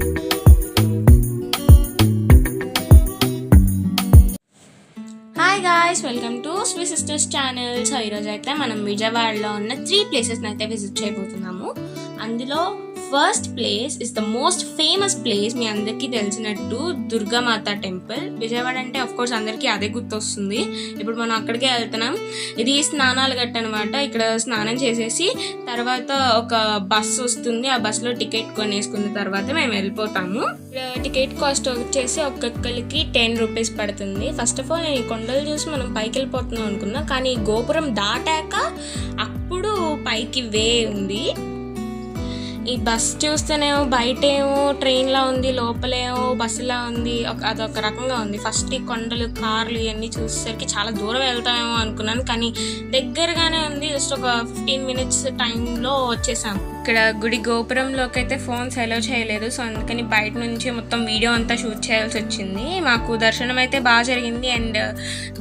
Hi guys, welcome to Swiss sisters channel. So ఈరోజు అయితే మనం విజయవాడలో ఉన్న 3 ప్లేసెస్ని అయితే విజిట్ చేయబోతున్నాము. అందులో first place is the most famous place. మీ అందరికీ తెలిసినట్టు దుర్గామాత టెంపుల్. విజయవాడ అంటే ఆఫ్ కోర్స్ అందరికీ అదే గుర్తొస్తుంది. ఇప్పుడు మనం అక్కడికే వెళ్తున్నాం. ఇది స్నానాలు గట్ట అనమాట. ఇక్కడ స్నానం చేసేసి తర్వాత ఒక బస్ వస్తుంది. ఆ బస్సులో టికెట్ కొనేసుకున్న తర్వాత మేము వెళ్ళిపోతాము. టికెట్ కాస్ట్ వచ్చేసి ఒక్కొక్కరికి 10 రూపీస్ పడుతుంది. ఫస్ట్ ఆఫ్ ఆల్ నేను ఈ కొండలు చూసి మనం పైకి వెళ్ళిపోతున్నాం అనుకున్నా, కానీ గోపురం దాటాక అప్పుడు పైకి వే ఉంది. ఈ బస్ చూస్తేనేమో బయటేమో ట్రైన్లా ఉంది, లోపలేమో బస్సులా ఉంది. అదొక రకంగా ఉంది. ఫస్ట్ ఈ కొండలు, కార్లు ఇవన్నీ చూసేసరికి చాలా దూరం వెళ్తామేమో అనుకున్నాను, కానీ దగ్గరగానే ఉంది. జస్ట్ ఒక 15 మినిట్స్ టైంలో వచ్చేసాం. ఇక్కడ గుడి గోపురంలోకి అయితే ఫోన్స్ అలో చేయలేదు, సో అందుకని బయట నుంచి మొత్తం వీడియో అంతా షూట్ చేయాల్సి వచ్చింది. మాకు దర్శనం అయితే బాగా జరిగింది అండ్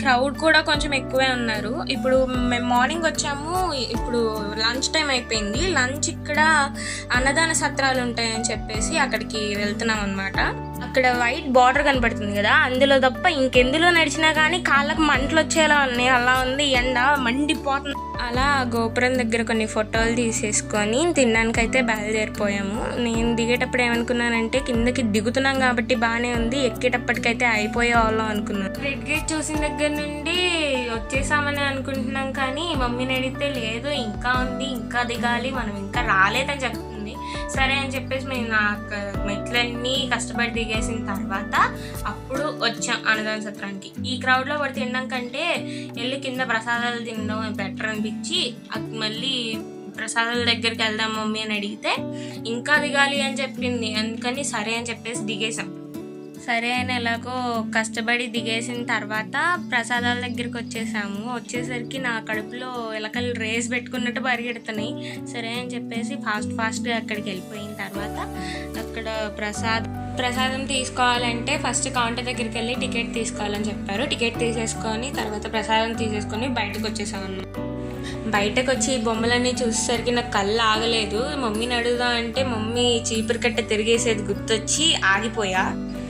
క్రౌడ్ కూడా కొంచెం ఎక్కువే ఉన్నారు. ఇప్పుడు మేము మార్నింగ్ వచ్చాము, ఇప్పుడు లంచ్ టైం అయిపోయింది. లంచ్ ఇక్కడ అన్నదాన సత్రాలు ఉంటాయని చెప్పేసి అక్కడికి వెళ్తున్నాం అనమాట. అక్కడ వైట్ బార్డర్ కనపడుతుంది కదా, అందులో తప్ప ఇంకెందులో నడిచినా కానీ కాళ్ళకు మంటలు వచ్చేలా ఉన్నాయి. అలా ఉంది, ఎండ మండిపోతుంది. అలా గోపురం దగ్గర కొన్ని ఫోటోలు తీసేసుకొని తినడానికైతే బయలుదేరిపోయాము. నేను దిగేటప్పుడు ఏమనుకున్నానంటే కిందకి దిగుతున్నాం కాబట్టి బాగానే ఉంది, ఎక్కేటప్పటికైతే అయిపోయే వాళ్ళం అనుకున్నాను. రెడ్ గేట్ చూసిన దగ్గర నుండి వచ్చేసామని అనుకుంటున్నాం, కానీ మమ్మీని అడిగితే లేదు ఇంకా ఉంది, ఇంకా దిగాలి, మనం ఇంకా రాలేదని చెప్తుంది. సరే అని చెప్పేసి మేము నాకు మెట్లన్నీ కష్టపడి దిగేసిన తర్వాత అప్పుడు వచ్చాం అన్నదాన సత్రానికి. ఈ క్రౌడ్లో పడి తినడం కంటే వెళ్ళి కింద ప్రసాదాలు తినడం బెటర్ అనిపించి మళ్ళీ ప్రసాదాల దగ్గరికి వెళ్దాం మమ్మీ అని అడిగితే ఇంకా దిగాలి అని చెప్పింది. అందుకని సరే అని చెప్పేసి దిగేసాం. సరే అని ఎలాగో కష్టపడి దిగేసిన తర్వాత ప్రసాదాల దగ్గరికి వచ్చేసాము. వచ్చేసరికి నా కడుపులో ఎలకలు రేస్ పెట్టుకున్నట్టు పరిగెడుతున్నాయి. సరే అని చెప్పేసి ఫాస్ట్గా అక్కడికి వెళ్ళిపోయిన తర్వాత అక్కడ ప్రసాదం తీసుకోవాలంటే ఫస్ట్ కౌంటర్ దగ్గరికి వెళ్ళి టికెట్ తీసుకోవాలని చెప్పారు. టికెట్ తీసేసుకొని తర్వాత ప్రసాదం తీసేసుకొని బయటకు వచ్చేసాము. బయటకు వచ్చి బొమ్మలన్నీ చూసేసరికి నాకు కళ్ళు ఆగలేదు. మమ్మీని అడుగుదాం అంటే మమ్మీ చీపురు కట్ట తిరిగేసేది గుర్తొచ్చి ఆగిపోయా.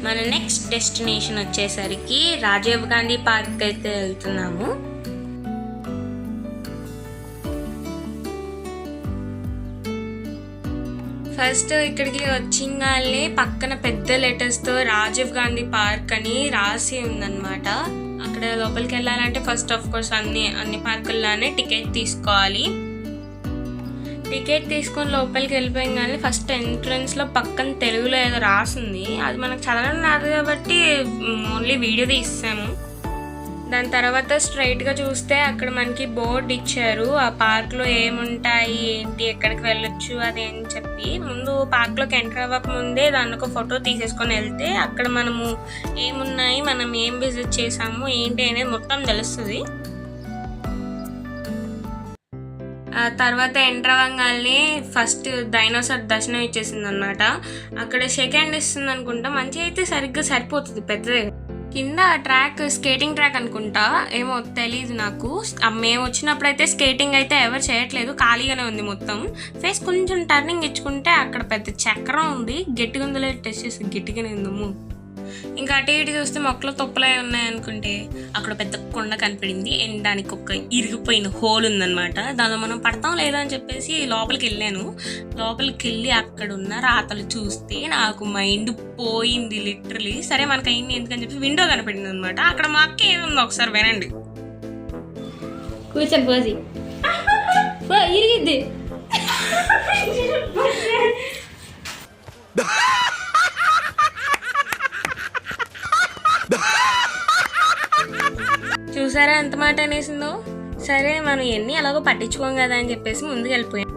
మన నెక్స్ట్ డెస్టినేషన్ వచ్చేసరికి రాజీవ్ గాంధీ పార్క్ అయితే వెళ్తున్నాము. ఫస్ట్ ఇక్కడికి వచ్చింగానే పక్కన పెద్ద లెటర్స్తో రాజీవ్ గాంధీ పార్క్ అని రాసి ఉందన్నమాట. అక్కడ లోపలికి వెళ్ళాలంటే ఫస్ట్ ఆఫ్ కోర్స్ అన్ని పార్కుల్లానే టికెట్ తీసుకోవాలి. టికెట్ తీసుకొని లోపలికి వెళ్ళిపోయాం, కానీ ఫస్ట్ ఎంట్రన్స్లో పక్కన తెలుగులో ఏదో రాసింది. అది మనకు చదవడం రాదు కాబట్టి ఓన్లీ వీడియో తీసాము. దాని తర్వాత స్ట్రైట్గా చూస్తే అక్కడ మనకి బోర్డు ఇచ్చారు. ఆ పార్క్లో ఏముంటాయి ఏంటి ఎక్కడికి వెళ్ళొచ్చు అది అని చెప్పి. ముందు పార్క్లోకి ఎంటర్ అవ్వక ముందే దాన్ని ఒక ఫోటో తీసేసుకొని వెళ్తే అక్కడ మనము ఏమున్నాయి, మనం ఏం విజిట్ చేసాము ఏంటి అనేది మొత్తం తెలుస్తుంది. ఆ తర్వాత ఎంటర్ అవ్వగానే ఫస్ట్ డైనోసార్ దర్శనం ఇచ్చేసింది అనమాట. అక్కడ షేక్ హ్యాండ్ ఇస్తుంది అనుకుంటా. మంచి అయితే సరిగ్గా సరిపోతుంది, పెద్దదే. కింద ట్రాక్ స్కేటింగ్ ట్రాక్ అనుకుంటా, ఏమో తెలీదు నాకు. మేము వచ్చినప్పుడైతే స్కేటింగ్ అయితే ఎవరు చేయట్లేదు, ఖాళీగానే ఉంది మొత్తం. ఫేస్ కొంచెం టర్నింగ్ ఇచ్చుకుంటే అక్కడ పెద్ద చక్రం ఉంది. గట్టిగా ఉందో టెస్ట్ చేసి గట్టిగానే ఉందము. ఇంకా అటు ఇటు చూస్తే మొక్కలు తొప్పలే ఉన్నాయనుకుంటే అక్కడ పెద్ద కొండ కనిపడింది అండ్ దానికి ఒక ఇరిగిపోయిన హోల్ ఉందన్నమాట. దానిలో మనం పడతాం లేదా అని చెప్పేసి లోపలికి వెళ్ళాను. లోపలికి వెళ్ళి అక్కడ ఉన్న రాతలు చూస్తే నాకు మైండ్ పోయింది లిటరలీ. సరే మనకు అయింది ఎందుకని చెప్పి విండో కనపడింది అనమాట. అక్కడ మా అక్క ఏముందో ఒకసారి వినండి. కూర్చొని పోసి ఇరిగిద్ది. చూసారా ఎంత మాట అనేసిందో. సరే మనం ఎన్ని అలాగో పట్టించుకోం కదా అని చెప్పేసి ముందుకు వెళ్ళిపోయాను.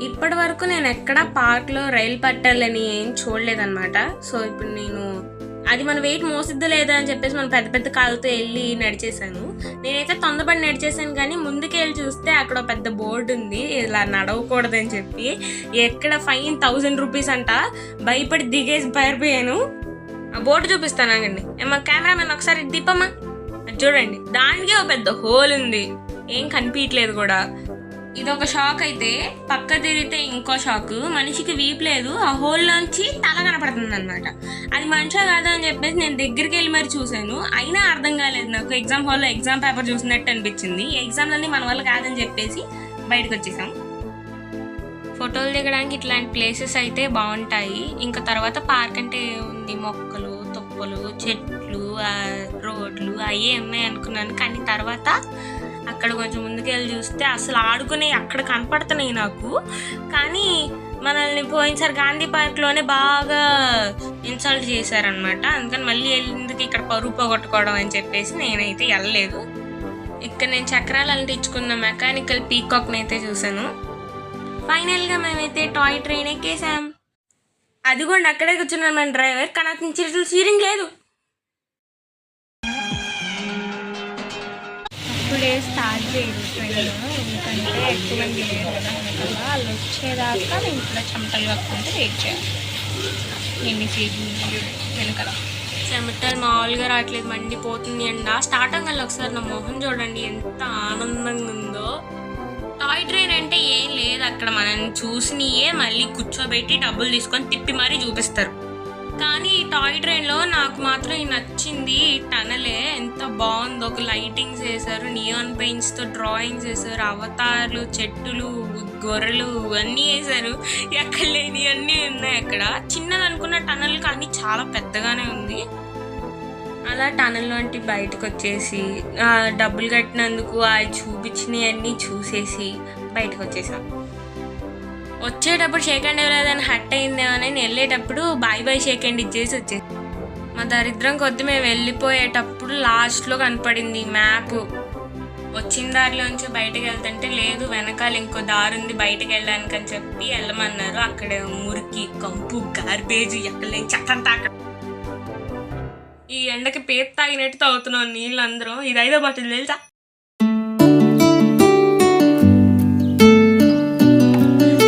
ఇప్పటి వరకు నేను ఎక్కడా పార్క్లో రైలు పట్టాలని ఏం చూడలేదన్నమాట. సో ఇప్పుడు నేను అది మన వెయిట్ మోసిద్దో లేదా అని చెప్పేసి మనం పెద్ద పెద్ద కాళ్ళతో వెళ్ళి నడిచేసాను. నేనైతే తొందరపడి నడిచేసాను, కానీ ముందుకు వెళ్ళి చూస్తే అక్కడ పెద్ద బోర్డు ఉంది ఇలా నడవకూడదని చెప్పి. ఎక్కడ ఫైన్ 1000 రూపీస్ అంట. భయపడి దిగేసి పారిపోయాను. ఆ బోర్డు చూపిస్తానండి. ఏమన్నా కెమెరామెన్ ఒకసారి దీపమ్మా చూడండి, దానికే ఒక పెద్ద హోల్ ఉంది, ఏం కనిపించట్లేదు కూడా. ఇది ఒక షాక్ అయితే పక్క తిరిగితే ఇంకో షాక్. మనిషికి వీపు లేదు, ఆ హోల్ నుంచి తల కనపడుతుంది అనమాట. అది మనిషా కాదా అని చెప్పేసి నేను దగ్గరికి వెళ్ళి మరి చూశాను, అయినా అర్థం కాలేదు నాకు. ఎగ్జామ్ హాల్లో ఎగ్జామ్ పేపర్ చూసినట్టు అనిపించింది. ఎగ్జామ్లన్నీ మన వల్ల కాదని చెప్పేసి బయటకు వచ్చేసాం. ఫోటోలు దిగడానికి ఇట్లాంటి ప్లేసెస్ అయితే బాగుంటాయి. ఇంకా తర్వాత పార్క్ అంటే ఉంది, మొక్కలు, తుప్పలు, చెట్లు, రోడ్లు అయ్యే ఉన్నాయి అనుకున్నాను. కానీ తర్వాత అక్కడ కొంచెం ముందుకు వెళ్ళి చూస్తే అసలు ఆడుకునే అక్కడ కనపడుతున్నాయి నాకు. కానీ మనల్ని పోయినసారి గాంధీ పార్క్లోనే బాగా ఇన్సల్ట్ చేశారనమాట. అందుకని మళ్ళీ ఎందుకు ఇక్కడ పరువు పోగొట్టుకోవడం అని చెప్పేసి నేనైతే వెళ్ళలేదు. ఇక్కడ నేను చక్రాలు అంటించుకున్న మెకానికల్ పీకాక్ని అయితే చూసాను. ఫైనల్గా మేమైతే టాయ్ ట్రైన్ ఎక్కేసాం. అది కూడా అక్కడే కూర్చున్నాను మన డ్రైవర్, కానీ అతని సీరింగ్ లేదు. ఇప్పుడే స్టార్ట్ చేయరు ట్రైన్, ఎందుకంటే ఎక్కువ మంది లేరు కదా వెనకాల. వాళ్ళు వచ్చేదాకా మేము ఇక్కడ చెమటలు కప్పుకుంటే వెయిట్ చేయాలి. ఎన్ని సీట్లు వెనకాల చెమటలు మామూలుగా రావట్లేదు, మండిపోతుంది ఎండ. స్టార్ట్ అవ్వాలి ఒకసారి నా మొహం చూడండి ఎంత ఆనందంగా ఉందో. టాయ్ ట్రైన్ అంటే ఏం లేదు, అక్కడ మనం చూసినయే మళ్ళీ కూర్చోబెట్టి డబ్బులు తీసుకొని తిప్పి మరీ చూపిస్తారు. కానీ ఈ టాయ్ ట్రైన్లో నాకు మాత్రం నచ్చింది టనలే. ఎంత బాగుందో, ఒక లైటింగ్స్ వేసారు, నియాన్ పెయింట్స్తో డ్రాయింగ్స్ వేసారు, అవతార్లు, చెట్టులు, గొర్రెలు అన్నీ వేసారు. ఎక్కడ లేని అన్నీ ఉన్నాయి అక్కడ. చిన్నది అనుకున్న టనల్ కానీ చాలా పెద్దగానే ఉంది. అలా టనల్లోంటి బయటకు వచ్చేసి డబ్బులు కట్టినందుకు అవి చూపించినవన్నీ చూసేసి బయటకు వచ్చేసాం. వచ్చేటప్పుడు షేక్ హ్యాండ్ ఇవ్వలేదని హట్ అయిందేమో అని వెళ్ళేటప్పుడు బాయ్ బాయ్ షేక్ హ్యాండ్ ఇచ్చేసి వచ్చేసి మా దరిద్రం కొద్ది మేము వెళ్ళిపోయేటప్పుడు లాస్ట్లో కనపడింది మ్యాప్. వచ్చిన దారిలోంచి బయటకు వెళ్తుంటే లేదు, వెనకాల ఇంకో దారి ఉంది బయటకు వెళ్ళడానికి అని చెప్పి వెళ్ళమన్నారు. అక్కడ మురికి, కంపు, గార్బేజ్ ఎక్కడ లేని చెత్తంతా అక్కడ. ఈ ఎండకి పేరు తాగినట్టు తాగుతున్నాం నీళ్ళు అందరం. ఇది 5వ బాటిల్ తెలుసా.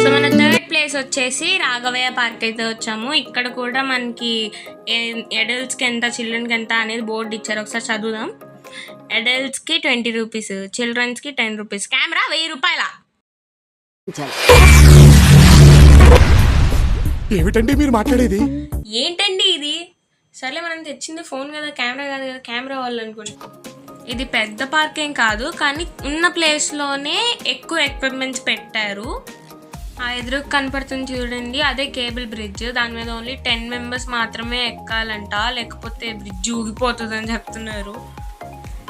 సో మన థర్డ్ ప్లేస్ వచ్చేసి రాఘవయ్య పార్క్ అయితే వచ్చాము. ఇక్కడ కూడా మనకి అడల్ట్స్కి ఎంత, చిల్డ్రన్కి ఎంత అనేది బోర్డు ఇచ్చారు, ఒకసారి చదువుదాం. అడల్ట్స్కి 20 రూపీస్, చిల్డ్రన్స్కి 10 రూపీస్. కెమెరా 1000 రూపాయల. ఏమిటండి మీరు మాట్లాడేది? ఏంటండి ఇది? సర్లే, మనం తెచ్చింది ఫోన్ కదా, కెమెరా కాదు కదా, కెమెరా వాళ్ళు అనుకోండి. ఇది పెద్ద పార్క్ ఏం కాదు, కానీ ఉన్న ప్లేస్లోనే ఎక్కువ ఎక్విప్మెంట్స్ పెట్టారు. ఆ ఎదురు కనపడుతుంది చూడండి, అదే కేబుల్ బ్రిడ్జ్. దాని మీద ఓన్లీ 10 మెంబర్స్ మాత్రమే ఎక్కాలంట, లేకపోతే బ్రిడ్జ్ ఊగిపోతుంది అని చెప్తున్నారు.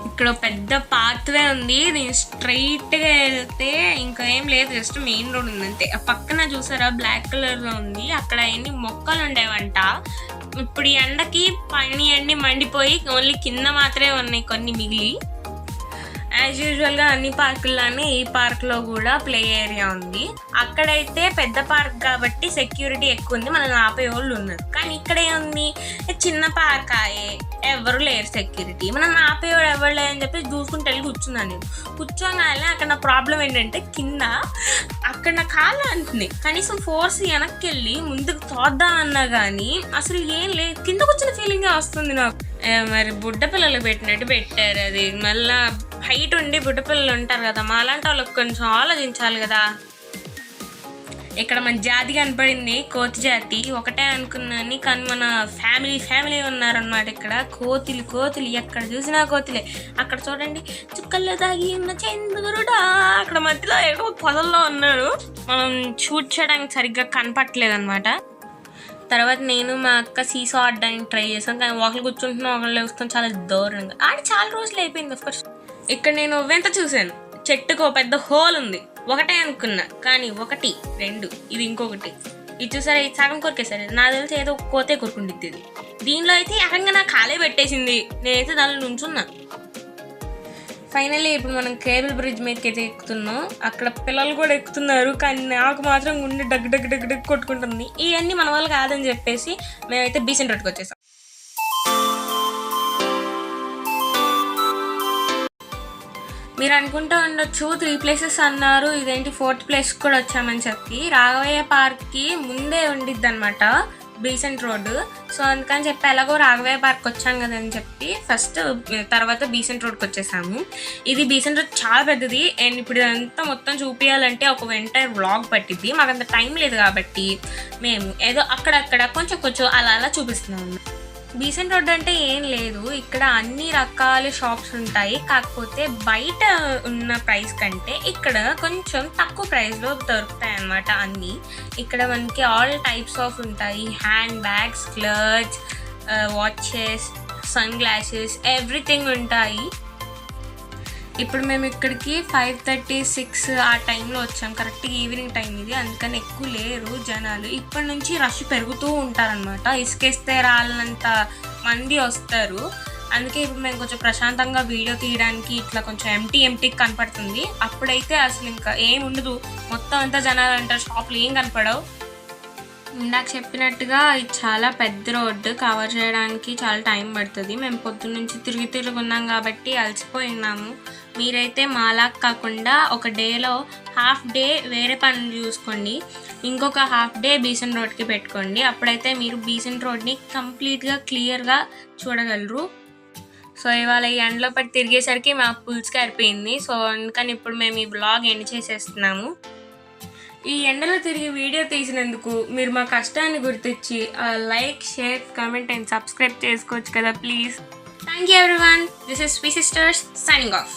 ఇక్కడ పెద్ద పాత్వే ఉంది, నేను స్ట్రైట్గా వెళ్తే ఇంకా ఏం లేదు, జస్ట్ మెయిన్ రోడ్ ఉంది అంతే. ఆ పక్కన చూసారా బ్లాక్ కలర్లో ఉంది, అక్కడ ఎన్ని మొక్కలు ఉండేవంట. ఇప్పుడు ఈ ఎండకి పని అన్ని మండిపోయి ఓన్లీ కింద మాత్రమే ఉన్నాయి కొన్ని మిగిలి. యాజ్ యూజువల్గా అన్ని పార్కుల్లోనే ఈ పార్క్లో కూడా ప్లే ఏరియా ఉంది. అక్కడైతే పెద్ద పార్క్ కాబట్టి సెక్యూరిటీ ఎక్కువ ఉంది, మనల్ని ఆపే వాళ్ళు ఉన్నారు. కానీ ఇక్కడ ఏముంది, చిన్న పార్క్ ఆయే, ఎవరు లేరు సెక్యూరిటీ, మనం ఆపేవాడు ఎవరు లేదని చెప్పి చూసుకుంటూ వెళ్ళి కూర్చున్నాను. నేను కూర్చోగానే అక్కడ నా ప్రాబ్లం ఏంటంటే కింద అక్కడ నా కాళ్ళు అంటుంది, కనీసం ఫోర్స్ వెనక్కి వెళ్ళి ముందుకు తోద్దామన్నా కానీ అసలు ఏం లేదు, కింద కూర్చున్న ఫీలింగే వస్తుంది నాకు. మరి బుడ్డ పిల్లలు పెట్టినట్టు పెట్టారు. అది మళ్ళా హైట్ ఉండి బుడ్డ పిల్లలు ఉంటారు కదా, మా అలాంటి వాళ్ళకి కొంచెం ఆలోచించాలి కదా. ఇక్కడ మన జాతి కనపడింది, కోతి జాతి. ఒకటే అనుకున్నాను కానీ మన ఫ్యామిలీ ఉన్నారనమాట. ఇక్కడ కోతులు ఎక్కడ చూసినా కోతులే. అక్కడ చూడండి, చుక్కల్లో దాగి ఉన్న చంద్రుడా, అక్కడ మధ్యలో ఏదో పొదల్లో ఉన్నాడు. మనం షూట్ చేయడానికి సరిగ్గా కనపట్లేదు అనమాట. తర్వాత నేను మా అక్క సీసా ఆడడానికి ట్రై చేసాను, కానీ ఒకళ్ళు కూర్చుంటున్నాం, ఒకళ్ళు వేసుకొని చాలా దూరంగా ఆడి చాలా రోజులు అయిపోయింది. అఫ్కోర్స్ ఇక్కడ నేను వెంట చూశాను, చెట్టుకు ఒక పెద్ద హోల్ ఉంది. ఒకటే అనుకున్నా కానీ 1, 2, ఇది ఇంకొకటి. ఇది చూసారా, ఇది సగం కొరికేసారు. నాకు తెలిసి ఏదో కోతే కొరుకుండిద్ది. ఇది దీనిలో అయితే ఏకంగా నా కాలే పెట్టేసింది, నేనైతే దానిలో నుంచున్నా. ఫైనల్లీ ఇప్పుడు మనం కేబుల్ బ్రిడ్జ్ మీదకి అయితే ఎక్కుతున్నాం. అక్కడ పిల్లలు కూడా ఎక్కుతున్నారు, కానీ నాకు మాత్రం గుండె డగ్ కొట్టుకుంటుంది. ఇవన్నీ మన వాళ్ళు కాదని చెప్పేసి మేమైతే బీసెంట్ రోడ్కి వచ్చేసాం. మీరు అనుకుంటూ ఉండొచ్చు 3 ప్లేసెస్ అన్నారు, ఇదేంటి 4th ప్లేస్ కూడా వచ్చామని చెప్పి. రాఘవయ్య పార్క్కి ముందే ఉండిద్ది అనమాట బీసెంట్ రోడ్. సో అందుకని చెప్పి ఎలాగో రాఘవయ్య పార్క్ వచ్చాం కదని చెప్పి ఫస్ట్ తర్వాత బీసెంట్ రోడ్కి వచ్చేసాము. ఇది బీసెంట్ రోడ్ చాలా పెద్దది అండ్ ఇప్పుడు ఇదంతా మొత్తం చూపించాలంటే ఒక ఎంటైర్ వ్లాగ్ పట్టిద్ది. మాకు అంత టైం లేదు కాబట్టి మేము ఏదో అక్కడక్కడ కొంచెం అలా అలా చూపిస్తున్నాము. బీసెంట్ రోడ్ అంటే ఏం లేదు, ఇక్కడ అన్ని రకాల షాప్స్ ఉంటాయి. కాకపోతే బయట ఉన్న ప్రైస్ కంటే ఇక్కడ కొంచెం తక్కువ ప్రైస్లో దొరుకుతాయి అన్నమాట అన్నీ. ఇక్కడ మనకి ఆల్ టైప్స్ ఆఫ్ ఉంటాయి, hand bags, colours, watches, sunglasses, everything ఉంటాయి. ఇప్పుడు మేము ఇక్కడికి 5:36 ఆ టైంలో వచ్చాం, కరెక్ట్గా ఈవినింగ్ టైం ఇది, అందుకని ఎక్కువ లేరు జనాలు. ఇప్పటి నుంచి రష్ పెరుగుతూ ఉంటారనమాట, ఇసుకేస్తే రాళ్ళంత మంది వస్తారు. అందుకే ఇప్పుడు మేము కొంచెం ప్రశాంతంగా వీడియో తీయడానికి ఇట్లా కొంచెం ఎంటీ కనపడుతుంది. అప్పుడైతే అసలు ఇంకా ఏం ఉండదు, మొత్తం అంతా జనాలు అంటారు, షాపులు ఏం కనపడవు. ఇందాక చెప్పినట్టుగా ఇది చాలా పెద్ద రోడ్డు, కవర్ చేయడానికి చాలా టైం పడుతుంది. మేము పొద్దున్న నుంచి తిరుగున్నాం కాబట్టి అలసిపోయి ఉన్నాము. మీరైతే మాలా కాకుండా ఒక డేలో హాఫ్ డే వేరే పనులు చూసుకోండి, ఇంకొక హాఫ్ డే బీసెంట్ రోడ్కి పెట్టుకోండి. అప్పుడైతే మీరు బీసెంట్ రోడ్ని కంప్లీట్గా క్లియర్గా చూడగలరు. సో ఇవాళ ఈ ఎండలో పట్టి తిరిగేసరికి మా పుల్స్కి అయిపోయింది. సో అందుకని ఇప్పుడు మేము ఈ బ్లాగ్ ఎండ్ చేసేస్తున్నాము. ఈ ఎండలో తిరిగి వీడియో తీసినందుకు మీరు మా కష్టాన్ని గుర్తించి like, share, comment and subscribe చేసుకోవచ్చు కదా please. Thank you everyone. This is sweet sisters signing off.